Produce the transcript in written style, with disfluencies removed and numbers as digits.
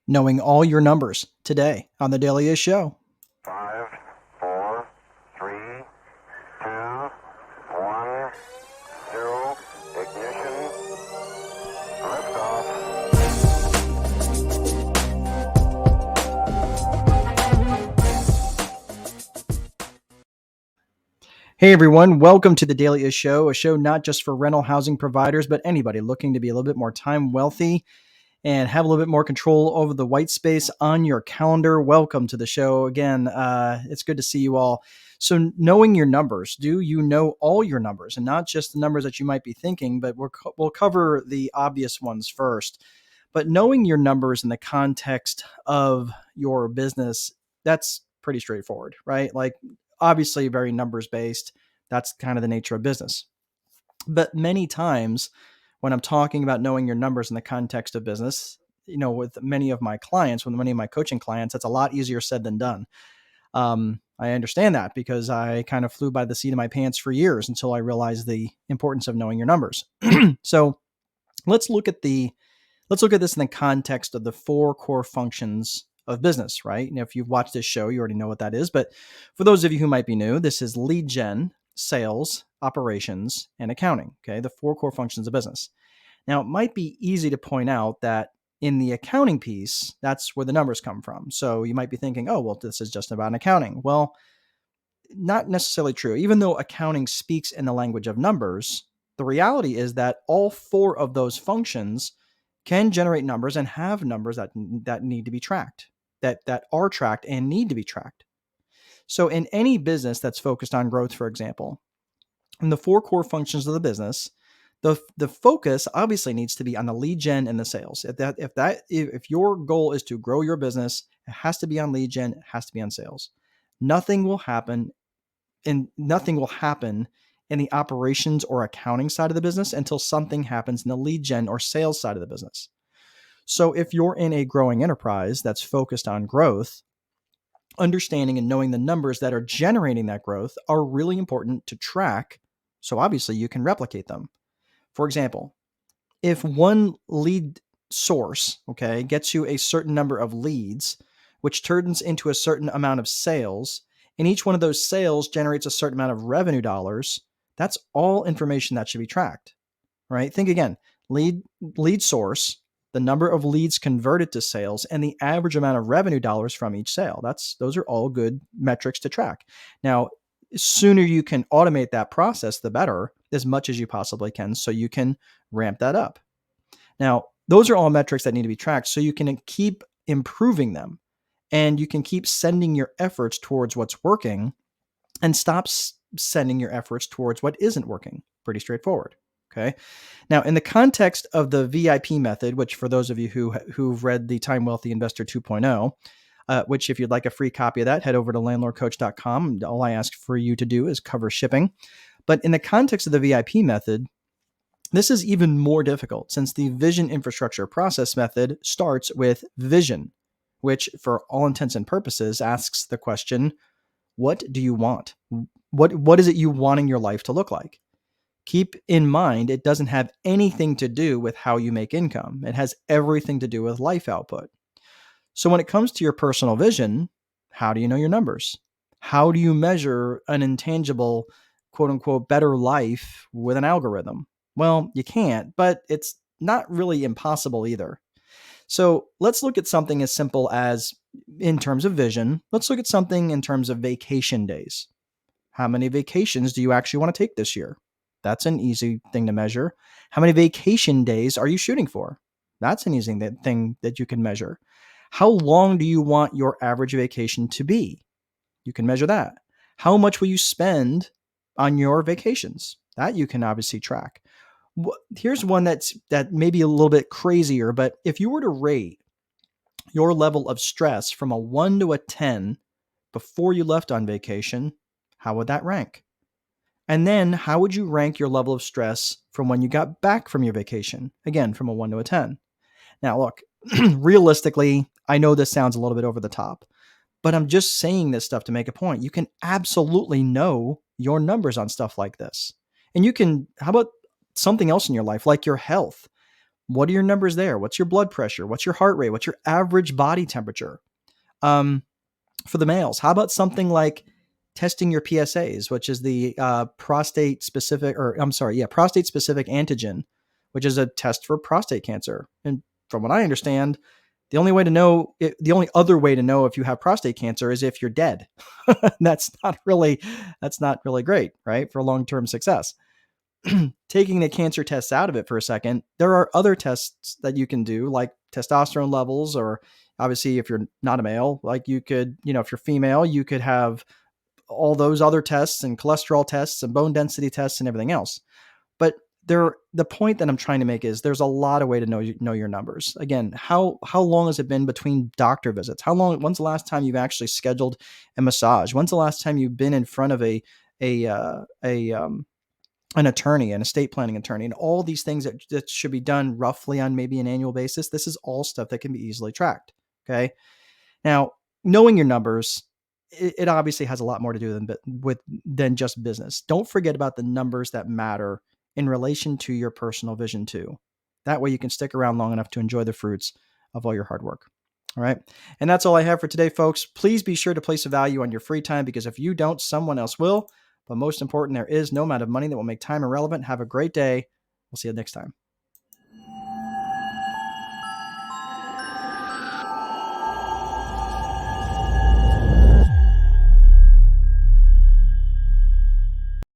knowing all your numbers today on the Daily Is Show. 5, 4, 3, 2, 1, 0, ignition, liftoff. Hey everyone, welcome to the Daily Is Show, a show not just for rental housing providers, but anybody looking to be a little bit more time wealthy and have a little bit more control over the white space on your calendar. Welcome to the show again. It's good to see you all. So, knowing your numbers, do you know all your numbers, and not just the numbers that you might be thinking? But we'll cover the obvious ones first. But knowing your numbers in the context of your business, that's pretty straightforward, right? Like, obviously very numbers based. That's kind of the nature of business. But many times when I'm talking about knowing your numbers in the context of business, with many of my clients, with many of my coaching clients, it's a lot easier said than done. I understand that because I kind of flew by the seat of my pants for years until I realized the importance of knowing your numbers. So let's look at this in the context of the four core functions of business, right? And if you've watched this show, you already know what that is. But for those of you who might be new, this is lead gen, sales, operations, and accounting. Okay, the four core functions of business. Now, it might be easy to point out that in the accounting piece, that's where the numbers come from. So you might be thinking, oh, well, this is just about accounting. Well, not necessarily true. Even though accounting speaks in the language of numbers, the reality is that all four of those functions can generate numbers and have numbers that need to be tracked, that are tracked and need to be tracked. So in any business that's focused on growth, for example, in the four core functions of the business, the focus obviously needs to be on the lead gen and the sales. If your goal is to grow your business, it has to be on lead gen, it has to be on sales. Nothing will happen in the operations or accounting side of the business until something happens in the lead gen or sales side of the business. So if you're in a growing enterprise that's focused on growth, understanding and knowing the numbers that are generating that growth are really important to track. So obviously you can replicate them. For example, if one lead source, okay, gets you a certain number of leads, which turns into a certain amount of sales, and each one of those sales generates a certain amount of revenue dollars, that's all information that should be tracked, right? Think again, lead source, the number of leads converted to sales, and the average amount of revenue dollars from each sale. Those are all good metrics to track. Now, the sooner you can automate that process, the better, as much as you possibly can, so you can ramp that up. Now, those are all metrics that need to be tracked so you can keep improving them and you can keep sending your efforts towards what's working and stop sending your efforts towards what isn't working. Pretty straightforward. Okay. Now, in the context of the VIP method, which for those of you who've read the Time Wealthy Investor 2.0, which if you'd like a free copy of that, head over to landlordcoach.com. All I ask for you to do is cover shipping. But in the context of the VIP method, this is even more difficult since the vision infrastructure process method starts with vision, which for all intents and purposes asks the question, what do you want? What is it you want in your life to look like? Keep in mind, it doesn't have anything to do with how you make income. It has everything to do with life output. So when it comes to your personal vision, how do you know your numbers? How do you measure an intangible, quote unquote, better life with an algorithm? Well, you can't, but it's not really impossible either. So let's look at something as simple as, in terms of vision, let's look at something in terms of vacation days. How many vacations do you actually want to take this year? That's an easy thing to measure. How many vacation days are you shooting for? That's an easy thing that you can measure. How long do you want your average vacation to be? You can measure that. How much will you spend on your vacations? That you can obviously track. Here's one that may be a little bit crazier, but if you were to rate your level of stress from a 1 to a 10 before you left on vacation, how would that rank? And then how would you rank your level of stress from when you got back from your vacation? Again, from a 1 to a 10. Now, look, realistically, I know this sounds a little bit over the top, but I'm just saying this stuff to make a point. You can absolutely know your numbers on stuff like this. And how about something else in your life, like your health? What are your numbers there? What's your blood pressure? What's your heart rate? What's your average body temperature? For the males, how about something like testing your PSAs, which is the prostate specific antigen, which is a test for prostate cancer. And from what I understand, the only other way to know if you have prostate cancer is if you're dead. that's not really great, right? For long-term success. Taking the cancer tests out of it for a second, there are other tests that you can do, like testosterone levels, or obviously if you're not a male, like you could, if you're female, you could have all those other tests and cholesterol tests and bone density tests and everything else. But the point that I'm trying to make is there's a lot of way to know your numbers. Again, how long has it been between doctor visits? When's the last time you've actually scheduled a massage? When's the last time you've been in front of an attorney, an estate planning attorney, and all these things that should be done roughly on maybe an annual basis? This is all stuff that can be easily tracked. Okay. Now, knowing your numbers, it obviously has a lot more to do than just business. Don't forget about the numbers that matter in relation to your personal vision too. That way you can stick around long enough to enjoy the fruits of all your hard work. All right. And that's all I have for today, folks. Please be sure to place a value on your free time, because if you don't, someone else will. But most important, there is no amount of money that will make time irrelevant. Have a great day. We'll see you next time.